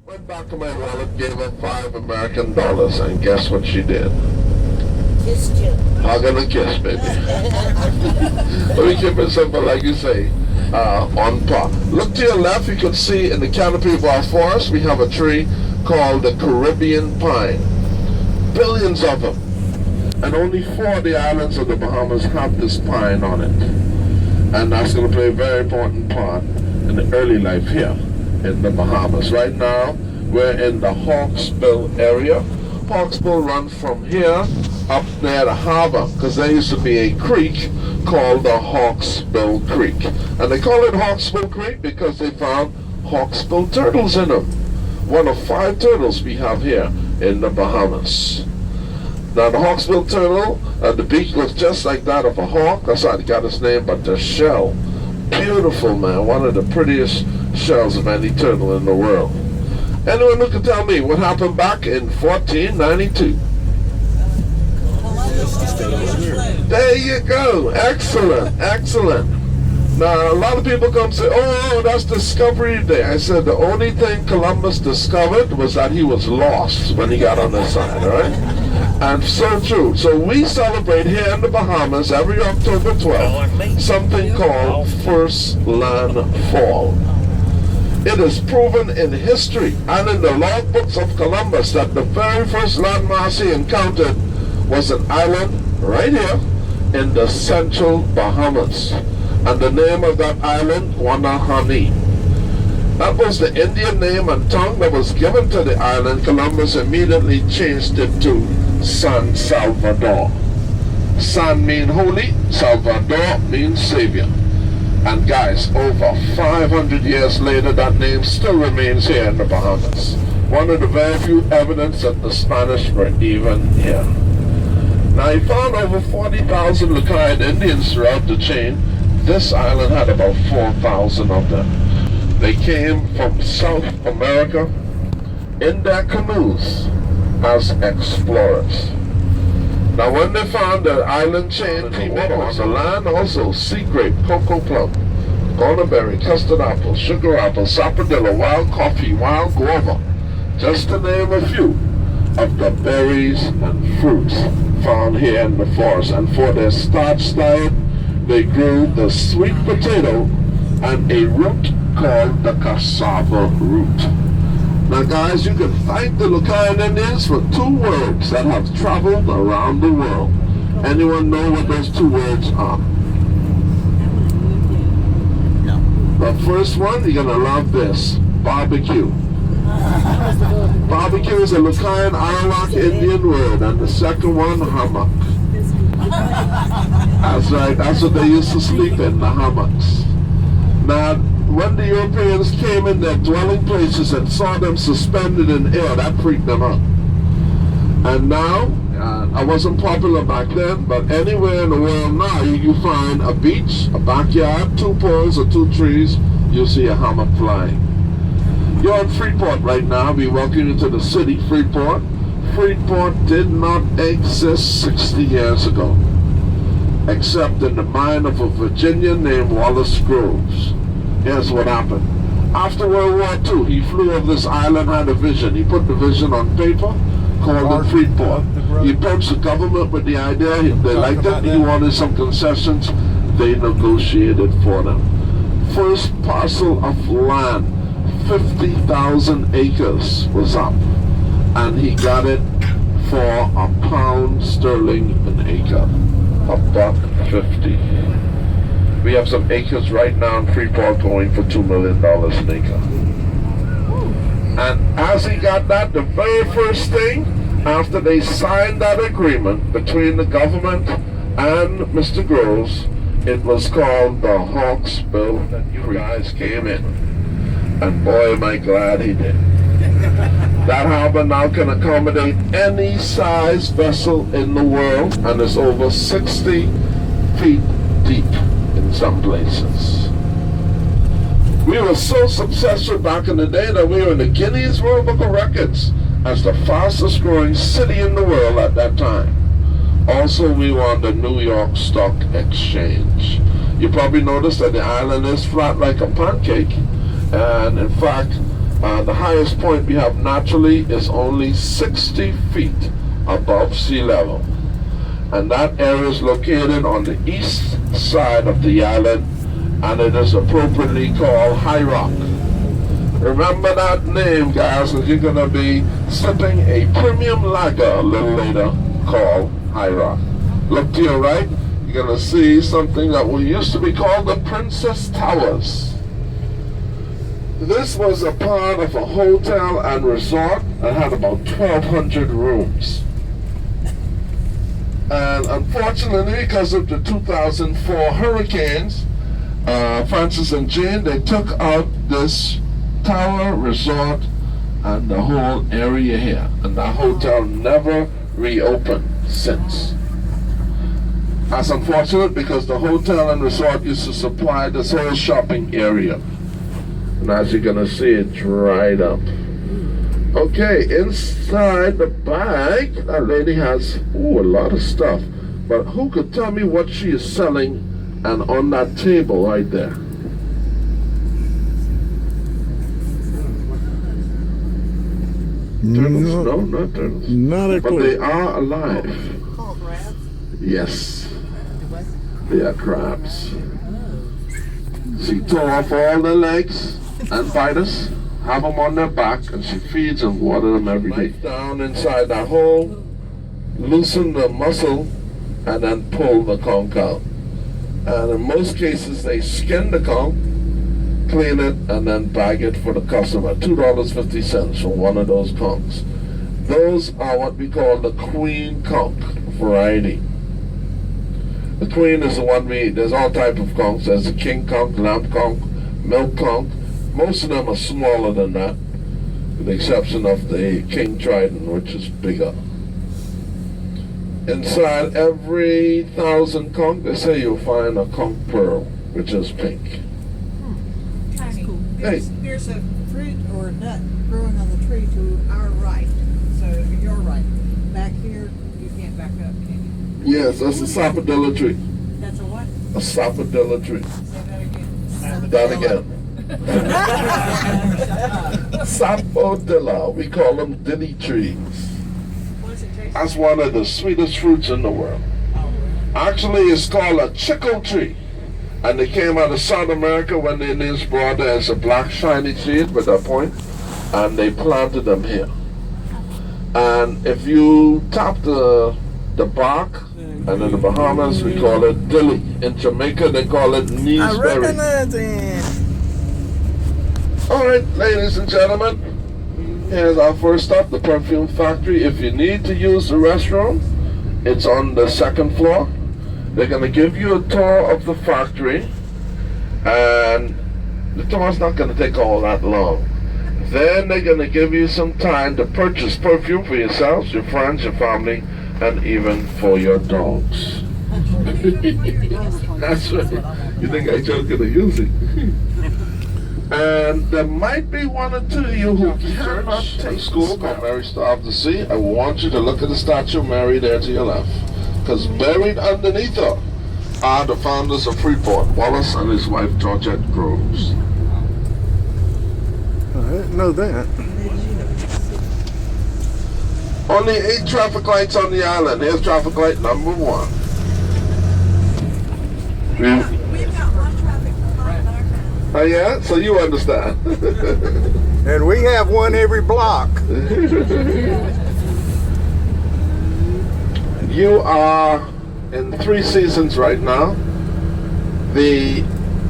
Went back to my wallet, gave her $5 American, and guess what she did? Kissed you. Hug and a kiss, baby. Let me keep it simple, like you say, on par. Look to your left, you can see in the canopy of our forest, we have a tree called the Caribbean pine. Billions of them. And only 4 of the islands of the Bahamas have this pine on it. And that's going to play a very important part in the early life here in the Bahamas. Right now, we're in the Hawksbill area. Hawksbill runs from here up near the harbor, because there used to be a creek called the Hawksbill Creek. And they call it Hawksbill Creek because they found hawksbill turtles in them. One of 5 turtles we have here in the Bahamas. Now the hawksbill turtle, the beak looks just like that of a hawk. That's how it got its name, but the shell, beautiful, man. One of the prettiest shells of any turtle in the world. Anyone who can tell me what happened back in 1492? There you go. Excellent, excellent. Now, a lot of people come say, oh, that's Discovery Day. I said the only thing Columbus discovered was that he was lost when he got on this side, all right? And so true. So we celebrate here in the Bahamas every October 12th something called First Land Fall. It is proven in history and in the logbooks of Columbus that the very first landmass he encountered was an island right here in the central Bahamas. And the name of that island, Wanahani. That was the Indian name and tongue that was given to the island. Columbus immediately changed it to San Salvador. San means holy, Salvador means savior. And guys, over 500 years later, that name still remains here in the Bahamas. One of the very few evidence that the Spanish were even here. Now, he found over 40,000 Lucayan Indians throughout the chain. This island had about 4,000 of them. They came from South America in their canoes as explorers. Now when they found the island chain, on the land also sea grape, cocoa plum, gourmetberry, custard apple, sugar apple, sapodilla, wild coffee, wild guava, just to name a few of the berries and fruits found here in the forest. And for their starch diet, they grew the sweet potato and a root called the cassava root. Now guys, you can thank the Lucayan Indians for 2 words that have traveled around the world. Anyone know what those 2 words are? No. The first one, you're gonna love this, barbecue. Barbecue is a Lucayan Arawak Indian word, and the second one, hammock. That's right, that's what they used to sleep in, the hammocks. Now, when the Europeans came in their dwelling places and saw them suspended in air, that freaked them out. And now, I wasn't popular back then, but anywhere in the world now, you find a beach, a backyard, 2 poles or 2 trees, you'll see a hammock flying. You're in Freeport right now. We welcome you to the city, Freeport. Freeport did not exist 60 years ago, except in the mind of a Virginian named Wallace Groves. Here's what happened. After World War II, he flew over this island, had a vision. He put the vision on paper, called it Freeport. He approached the government with the idea. They liked it. He wanted some concessions. They negotiated for them. First parcel of land, 50,000 acres was up. And he got it for £1 an acre. $1.50. We have some acres right now in Freeport going for $2 million an acre. And as he got that, the very first thing, after they signed that agreement between the government and Mr. Groves, it was called the Hawksbill. And you guys came in. And boy, am I glad he did. That harbor now can accommodate any size vessel in the world, and is over 60 feet deep in some places. We were so successful back in the day that we were in the Guinness World Book of Records as the fastest growing city in the world at that time. Also, we were on the New York Stock Exchange. You probably noticed that the island is flat like a pancake, and in fact, The highest point we have naturally is only 60 feet above sea level. And that area is located on the east side of the island, and it is appropriately called High Rock. Remember that name, guys, because you're going to be sipping a premium lager a little later called High Rock. Look to your right, you're going to see something that used to be called the Princess Towers. This was a part of a hotel and resort that had about 1,200 rooms. And unfortunately, because of the 2004 hurricanes, Francis and Jane, they took out this tower resort and the whole area here. And the hotel never reopened since. That's unfortunate because the hotel and resort used to supply this whole shopping area. And as you're going to see, it dried up. Okay, inside the bag, that lady has a lot of stuff. But who could tell me what she is selling and on that table right there? Turtles? No, not turtles. Not a but clue. they are alive. Yes, they are crabs. She tore off all their legs and fighters, have them on their back, and she feeds and waters them every day. Down inside that hole, loosen the muscle, and then pull the conch out. And in most cases, they skin the conch, clean it, and then bag it for the customer. $2.50 for one of those conchs. Those are what we call the queen conch variety. The queen is the one we eat. There's all types of conchs. There's the king conch, lamb conch, milk conch. Most of them are smaller than that, with the exception of the king trident, which is bigger. Inside every 1,000 conch, they say you'll find a conch pearl, which is pink. That's cool. Hey. There's a fruit or nut growing on the tree to our right. So you're right. Back here, you can't back up, can you? Yes, that's a sapodilla tree. That's a what? A sapodilla tree. Say that again. That again. Sapodilla. We call them dilly trees. What does it taste That's like? one of the sweetest fruits in the world. Actually, it's called a chicle tree. And they came out of South America when the Indians brought it as a black shiny seed with a point, and they planted them here. And if you tap the bark, and in the Bahamas we call it dilly. In Jamaica they call it I kneesberry. recognize it. Alright, ladies and gentlemen, here's our first stop, the perfume factory. If you need to use the restroom, it's on the second floor. They're going to give you a tour of the factory, and the tour's not going to take all that long. Then they're going to give you some time to purchase perfume for yourselves, your friends, your family, and even for your dogs. That's right. You think I joke at using? And there might be one or two of you who cannot take school called Mary Star of the Sea. I want you to look at the statue of Mary there to your left. Because buried underneath her are the founders of Freeport, Wallace and his wife Georgette Groves. I didn't know that. Only 8 traffic lights on the island. Here's traffic light number 1. We've got one traffic light in our town. Oh yeah? So you understand. And we have one every block. You are in 3 seasons right now. The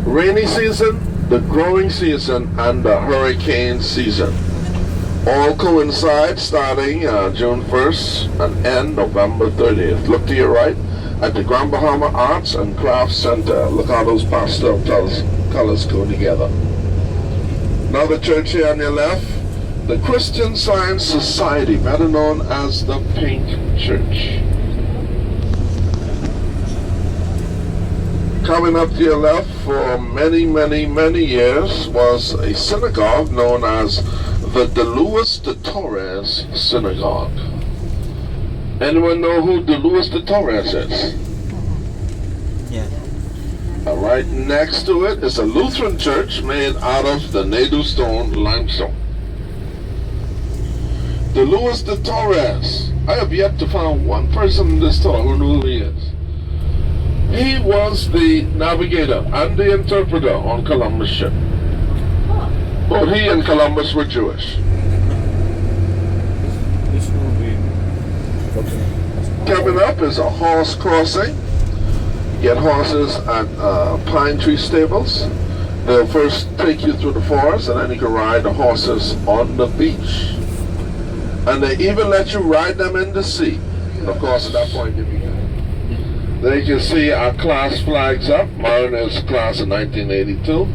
rainy season, the growing season, and the hurricane season. All coincide starting June 1st and end November 30th. Look to your right at the Grand Bahama Arts and Crafts Center. Look how those pastel colors go together. Another church here on your left, the Christian Science Society, better known as the Pink Church. Coming up to your left for many, many, many years was a synagogue known as the De Luis de Torres Synagogue. Anyone know who De Luis de Torres is? Yeah. Right next to it is a Lutheran church made out of the Nadu stone limestone. the Luis de Torres. I have yet to find one person in this tour who knew who he is. He was the navigator and the interpreter on Columbus' ship. Both he and Columbus were Jewish. This will be. Coming up is a horse crossing. You get horses at pine tree stables. They'll first take you through the forest, and then you can ride the horses on the beach. And they even let you ride them in the sea. And of course, at that point, you begin. There you can see our class flags up. Mine is class of 1982.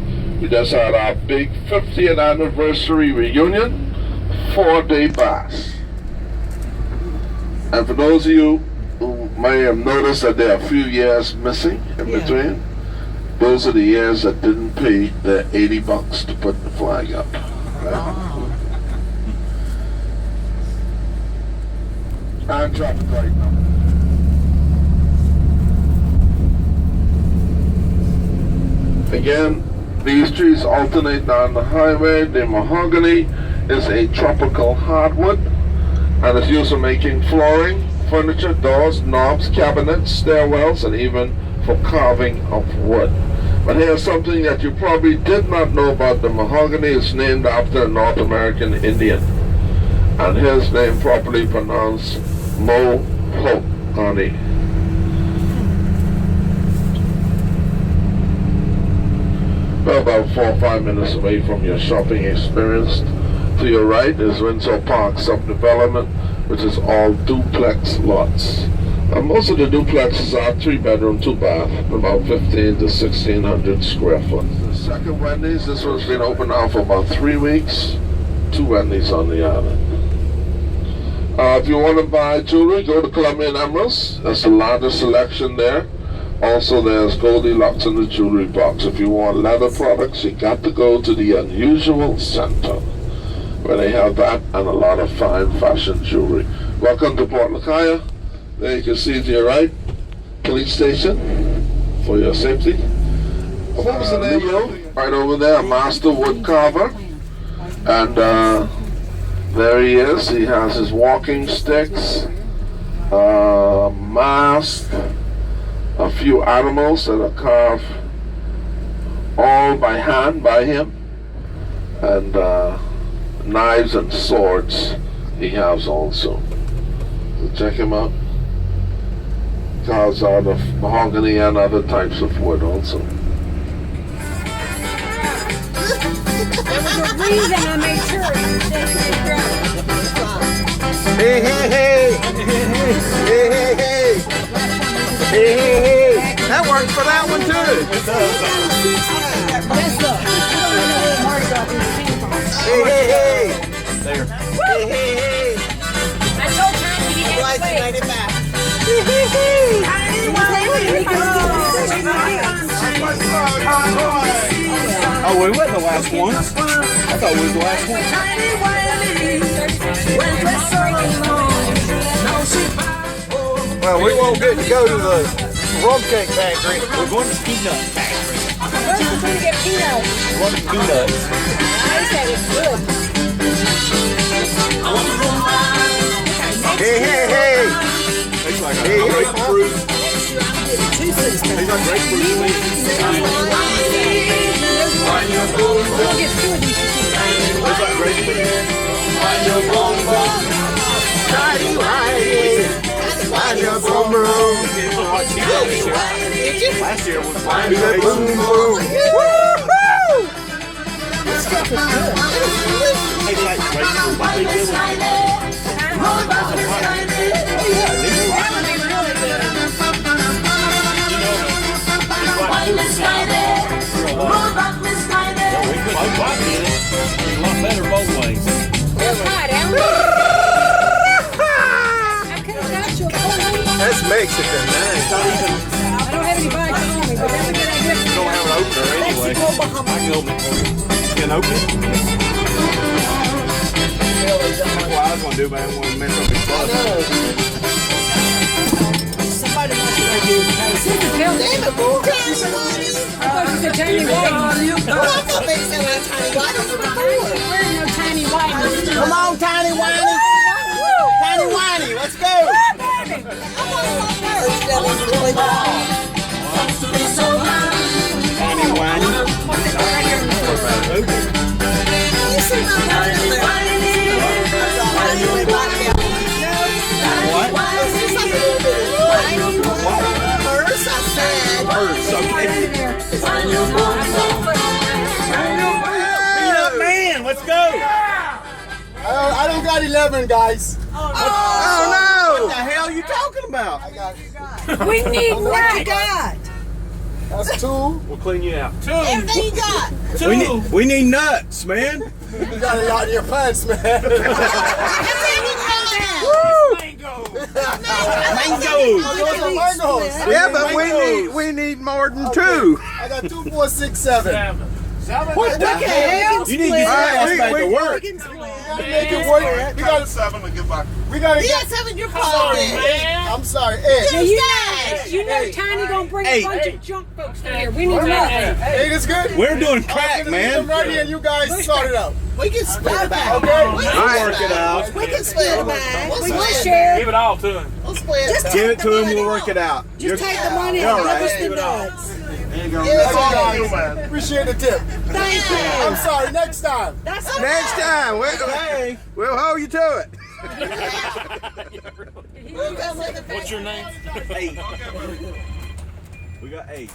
We just had our big 50th anniversary reunion, 4-day bash. And for those of you who may have noticed that there are a few years missing in between, those are the years that didn't pay the $80 to put the flag up. Right? And traffic light now. Again, these trees alternate down the highway. The mahogany is a tropical hardwood and is used for making flooring, furniture, doors, knobs, cabinets, stairwells, and even for carving of wood. But here's something that you probably did not know about the mahogany. It's named after a North American Indian. And his name properly pronounced Mohawk. Well, about 4 or 5 minutes away from your shopping experience. To your right is Windsor Park subdevelopment, which is all duplex lots. Most of the duplexes are 3-bedroom, 2-bath, about 15 to 1,600 square foot. The second Wendy's, this one's been open now for about 3 weeks. 2 Wendy's on the island. If you want to buy jewelry, go to Colombian Emeralds. That's the largest selection there. Also, there's Goldilocks in the jewelry box. If you want leather products, you got to go to the Unusual Center, where they have that and a lot of fine fashion jewelry. Welcome to Port Lacaya. There you can see to your right, police station for your safety. What was the name? Right over there, a master wood carver. And there he is. He has his walking sticks, mask, a few animals that are carved all by hand by him, and knives and swords he has also. So check him out. Carves out of mahogany and other types of wood also. There was a reason I made sure Hey, hey, hey! Hey, hey, hey! Hey, hey, hey! That works for that one too! Hey, hey, hey! There. Hey, hey, hey! I told Tiny he had to wait. it back. Oh, we wasn't the last one. I thought we was the last one. Well, we won't get to go to the rum cake factory. We're going to Peanut Factory. First we're going to get peanuts. We're going to Peanuts. I said it's good. Hey, hey, hey! Tastes like a Hey, hey, grapefruit. Tastes like grapefruit. We'll get two of these. Tastes like grapefruit. Tidy whitey, find your boom room. It's a lot cheaper this year. Last year was Do that boom boom. Woo-hoo! This stuff is good. tastes like grapefruit. What they do? That would be really good. We put some vodka in it. It's a lot better both ways. That's hot, Alan. I could have got you a cold one. That's Mexican. It's not even. I don't have any vodka on me, but that's a good idea. You don't have an opener anyway. Mexico, I Bahama. can open it for you. You can open it? That's what I was going to do, but I didn't want to mess up his bus. Somebody must have you. Tell them. I thought you said tiny white. I thought they said tiny white before. We're no tiny white. Come on, tiny whitey. Tiny whiny. You see my brother there? What? Purse, I said. Purse, okay. Beat up man, let's go. I don't got 11, guys. Oh no! What the hell are you talking about? I got We need What you nuts. got? that's 2. We'll clean you out. Everything you got. We need nuts, man. You got a lot in your pants, man. Everything you Mangoes. Those are mangoes. Yeah, but we need more than 2. I got 2, 4, 6, 7. What the hell? You need to get your ass back to work. We gotta make it work. We gotta 7 and get back. We gotta Yes, get. having your pocket. I'm sorry, Ed. Yeah, you know Tiny gonna bring a bunch of junk folks in here. We need nuts. 8 is good. We're doing crack, I'm man. right here, and you guys sort it out. We can split a bag. Okay. We'll work it out. We can split a bag. We We'll will split. share. Give it all to him. We'll split. Just Give it the to him. money We'll work out. it out. Just take the money You're and all give us right. the nuts. Thank you, guys. Appreciate the tip. Thank I'm you. sorry. Next time. That's Next time, we'll hold you to it. What's your name? 8. We got 8.